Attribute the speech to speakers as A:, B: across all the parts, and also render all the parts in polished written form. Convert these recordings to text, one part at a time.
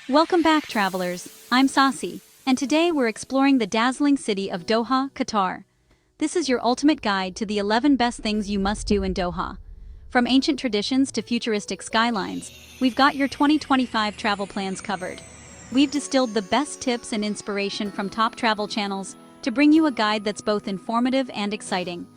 A: Welcome back, travelers. I'm Saucy, and today we're exploring the dazzling city of Doha, Qatar. This is your ultimate guide to the 11 best things you must do in Doha. From ancient traditions to futuristic skylines, we've got your 2025 travel plans covered. We've distilled the best tips and inspiration from top travel channels to bring you a guide that's both informative and exciting.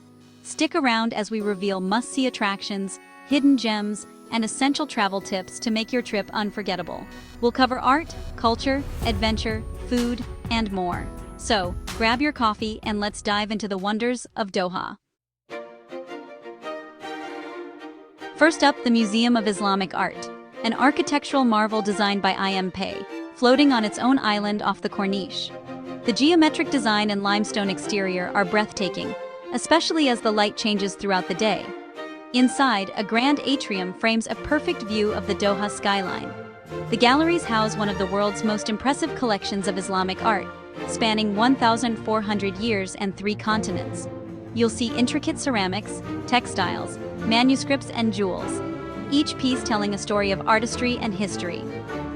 A: Stick around as we reveal must-see attractions, hidden gems, and essential travel tips to make your trip unforgettable. We'll cover art, culture, adventure, food, and more. So, grab your coffee and let's dive into the wonders of Doha. First up, the Museum of Islamic Art, an architectural marvel designed by Pei, floating on its own island off the Corniche. The geometric design and limestone exterior are breathtaking, especially as the light changes throughout the day. Inside, a grand atrium frames a perfect view of the Doha skyline. The galleries house one of the world's most impressive collections of Islamic art, spanning 1,400 years and 3 continents. You'll see intricate ceramics, textiles, manuscripts, and jewels, each piece telling a story of artistry and history.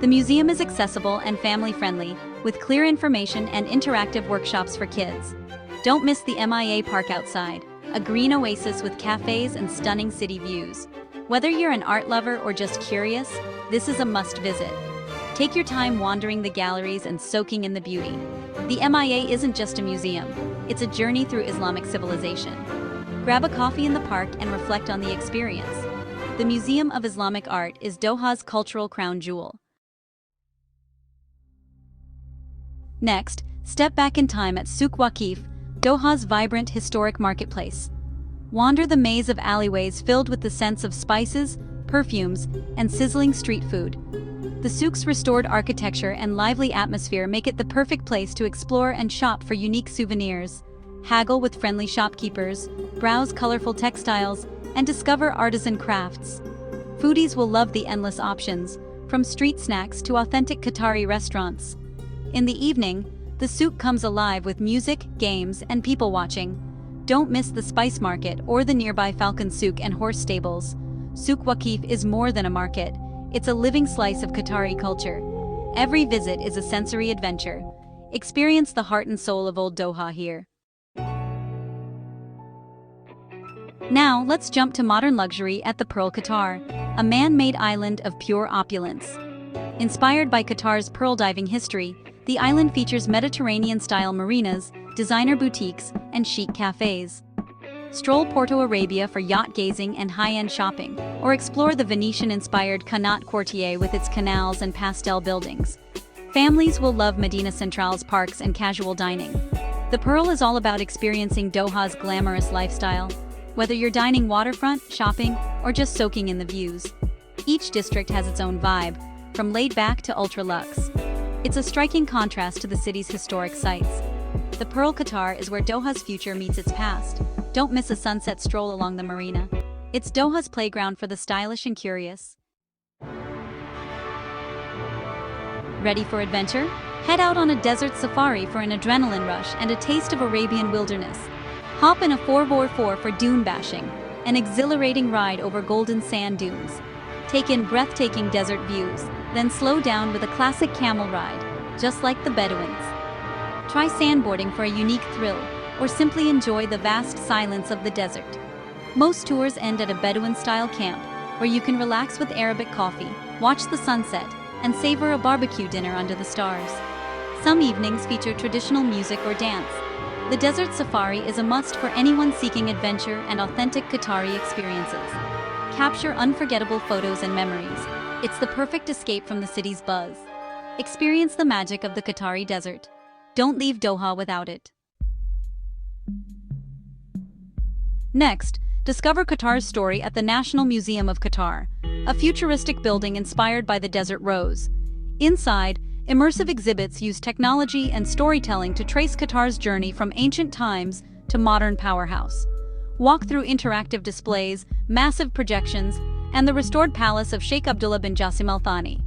A: The museum is accessible and family-friendly, with clear information and interactive workshops for kids. Don't miss the MIA Park outside, a green oasis with cafes and stunning city views. Whether you're an art lover or just curious, this is a must-visit. Take your time wandering the galleries and soaking in the beauty. The MIA isn't just a museum, it's a journey through Islamic civilization. Grab a coffee in the park and reflect on the experience. The Museum of Islamic Art is Doha's cultural crown jewel. Next, step back in time at Souq Waqif, Doha's vibrant historic marketplace. Wander the maze of alleyways filled with the scents of spices, perfumes, and sizzling street food. The souq's restored architecture and lively atmosphere make it the perfect place to explore and shop for unique souvenirs. Haggle with friendly shopkeepers, browse colorful textiles, and discover artisan crafts. Foodies will love the endless options, from street snacks to authentic Qatari restaurants. In the evening, the souq comes alive with music, games, and people watching. Don't miss the spice market or the nearby Falcon Souq and horse stables. Souq Waqif is more than a market. It's a living slice of Qatari culture. Every visit is a sensory adventure. Experience the heart and soul of old Doha here. Now, let's jump to modern luxury at the Pearl-Qatar, a man-made island of pure opulence. Inspired by Qatar's pearl diving history, the island features Mediterranean-style marinas, designer boutiques, and chic cafes. Stroll Porto Arabia for yacht gazing and high-end shopping, or explore the Venetian-inspired Connaught Quartier with its canals and pastel buildings. Families will love Medina Central's parks and casual dining. The Pearl is all about experiencing Doha's glamorous lifestyle, whether you're dining waterfront, shopping, or just soaking in the views. Each district has its own vibe, from laid-back to ultra-luxe. It's a striking contrast to the city's historic sites. The Pearl-Qatar is where Doha's future meets its past. Don't miss a sunset stroll along the marina. It's Doha's playground for the stylish and curious. Ready for adventure? Head out on a desert safari for an adrenaline rush and a taste of Arabian wilderness. Hop in a 4x4 for dune bashing, an exhilarating ride over golden sand dunes. Take in breathtaking desert views, then slow down with a classic camel ride, just like the Bedouins. Try sandboarding for a unique thrill, or simply enjoy the vast silence of the desert. Most tours end at a Bedouin-style camp, where you can relax with Arabic coffee, watch the sunset, and savor a barbecue dinner under the stars. Some evenings feature traditional music or dance. The desert safari is a must for anyone seeking adventure and authentic Qatari experiences. Capture unforgettable photos and memories. It's the perfect escape from the city's buzz. Experience the magic of the Qatari desert. Don't leave Doha without it. Next, discover Qatar's story at the National Museum of Qatar, a futuristic building inspired by the desert rose. Inside, immersive exhibits use technology and storytelling to trace Qatar's journey from ancient times to modern powerhouse. Walk through interactive displays, massive projections, and the restored palace of Sheikh Abdullah bin Jassim Al Thani.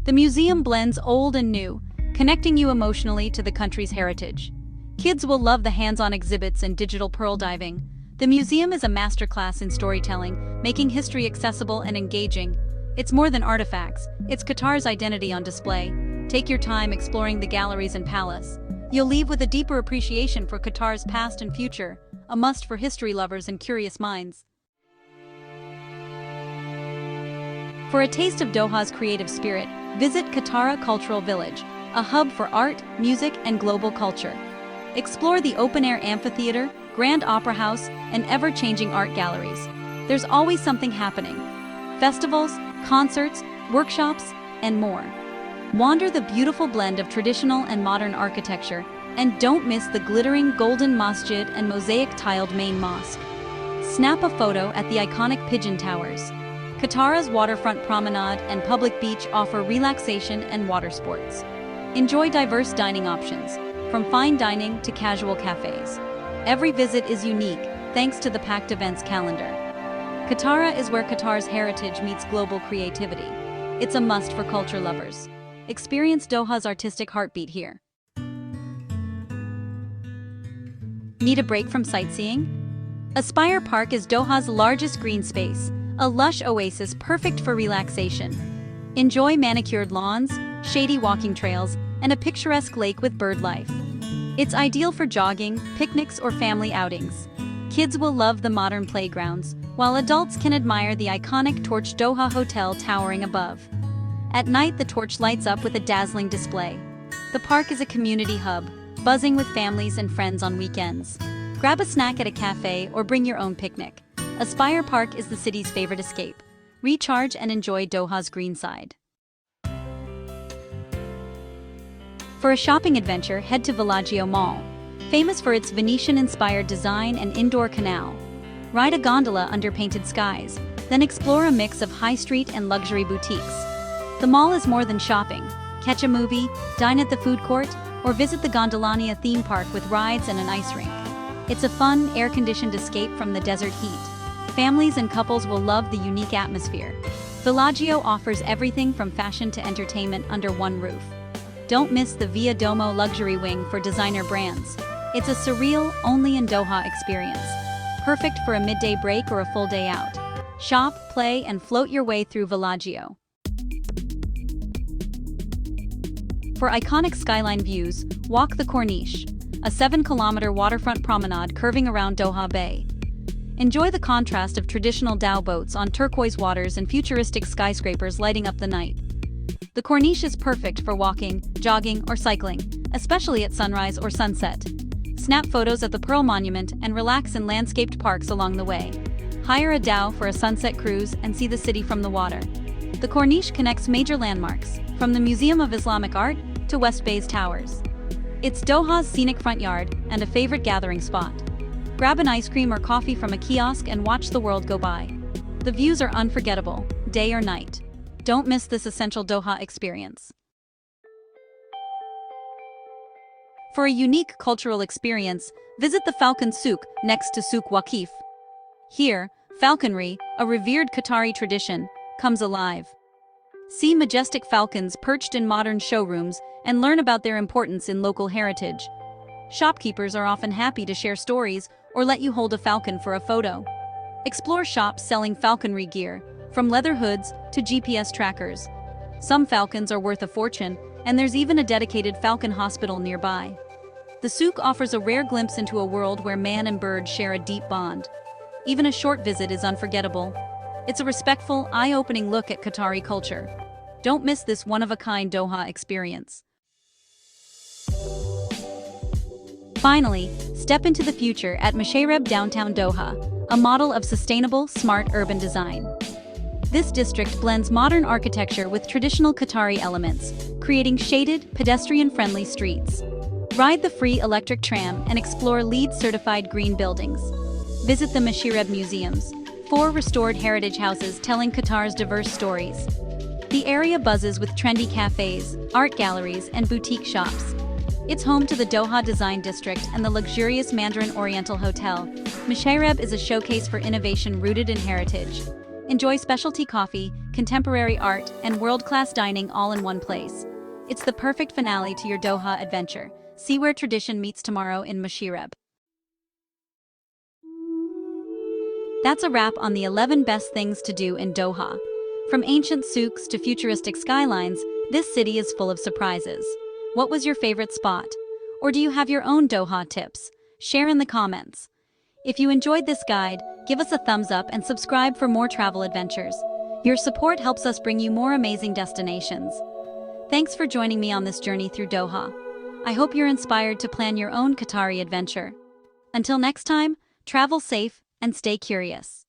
A: The museum blends old and new, connecting you emotionally to the country's heritage. Kids will love the hands-on exhibits and digital pearl diving. The museum is a masterclass in storytelling, making history accessible and engaging. It's more than artifacts, it's Qatar's identity on display. Take your time exploring the galleries and palace. You'll leave with a deeper appreciation for Qatar's past and future, a must for history lovers and curious minds. For a taste of Doha's creative spirit, visit Qatari Cultural Village, a hub for art, music, and global culture. Explore the open-air amphitheater, grand opera house, and ever-changing art galleries. There's always something happening. Festivals, concerts, workshops, and more. Wander the beautiful blend of traditional and modern architecture, and don't miss the glittering golden masjid and mosaic-tiled main mosque. Snap a photo at the iconic Pigeon Towers. Qatar's waterfront promenade and public beach offer relaxation and water sports. Enjoy diverse dining options, from fine dining to casual cafes. Every visit is unique, thanks to the packed events calendar. Qatar is where Qatar's heritage meets global creativity. It's a must for culture lovers. Experience Doha's artistic heartbeat here. Need a break from sightseeing? Aspire Park is Doha's largest green space, a lush oasis perfect for relaxation. Enjoy manicured lawns, shady walking trails, and a picturesque lake with bird life. It's ideal for jogging, picnics, or family outings. Kids will love the modern playgrounds, while adults can admire the iconic Torch Doha Hotel towering above. At night, the torch lights up with a dazzling display. The park is a community hub, buzzing with families and friends on weekends. Grab a snack at a cafe or bring your own picnic. Aspire Park is the city's favorite escape. Recharge and enjoy Doha's green side. For a shopping adventure, head to Villaggio Mall, famous for its Venetian-inspired design and indoor canal. Ride a gondola under painted skies, then explore a mix of high street and luxury boutiques. The mall is more than shopping. Catch a movie, dine at the food court, or visit the Gondolania theme park with rides and an ice rink. It's a fun, air-conditioned escape from the desert heat. Families and couples will love the unique atmosphere. Villaggio offers everything from fashion to entertainment under one roof. Don't miss the Via Domo luxury wing for designer brands. It's a surreal, only in Doha experience. Perfect for a midday break or a full day out. Shop, play, and float your way through Villaggio. For iconic skyline views, walk the Corniche, a 7-kilometer waterfront promenade curving around Doha Bay. Enjoy the contrast of traditional dhow boats on turquoise waters and futuristic skyscrapers lighting up the night. The Corniche is perfect for walking, jogging, or cycling, especially at sunrise or sunset. Snap photos at the Pearl Monument and relax in landscaped parks along the way. Hire a dhow for a sunset cruise and see the city from the water. The Corniche connects major landmarks, from the Museum of Islamic Art to West Bay's towers. It's Doha's scenic front yard and a favorite gathering spot. Grab an ice cream or coffee from a kiosk and watch the world go by. The views are unforgettable, day or night. Don't miss this essential Doha experience. For a unique cultural experience, visit the Falcon Souq next to Souq Waqif. Here, falconry, a revered Qatari tradition, comes alive. See majestic falcons perched in modern showrooms and learn about their importance in local heritage. Shopkeepers are often happy to share stories or let you hold a falcon for a photo. Explore shops selling falconry gear, from leather hoods to GPS trackers. Some falcons are worth a fortune, and there's even a dedicated falcon hospital nearby. The Souq offers a rare glimpse into a world where man and bird share a deep bond. Even a short visit is unforgettable. It's a respectful, eye-opening look at Qatari culture. Don't miss this one-of-a-kind Doha experience. Finally, step into the future at Musharraf downtown Doha, a model of sustainable, smart urban design. This district blends modern architecture with traditional Qatari elements, creating shaded, pedestrian-friendly streets. Ride the free electric tram and explore LEED-certified green buildings. Visit the Musharraf museums, 4 restored heritage houses telling Qatar's diverse stories. The area buzzes with trendy cafes, art galleries, and boutique shops. It's home to the Doha Design District and the luxurious Mandarin Oriental Hotel. Musharraf is a showcase for innovation rooted in heritage. Enjoy specialty coffee, contemporary art, and world-class dining all in one place. It's the perfect finale to your Doha adventure. See where tradition meets tomorrow in Musharraf. That's a wrap on the 11 best things to do in Doha. From ancient souks to futuristic skylines, This city is full of surprises. What was your favorite spot? Or do you have your own Doha tips? Share in the comments. If you enjoyed this guide, give us a thumbs up and subscribe for more travel adventures. Your support helps us bring you more amazing destinations. Thanks for joining me on this journey through Doha. I hope you're inspired to plan your own Qatari adventure. Until next time, travel safe and stay curious.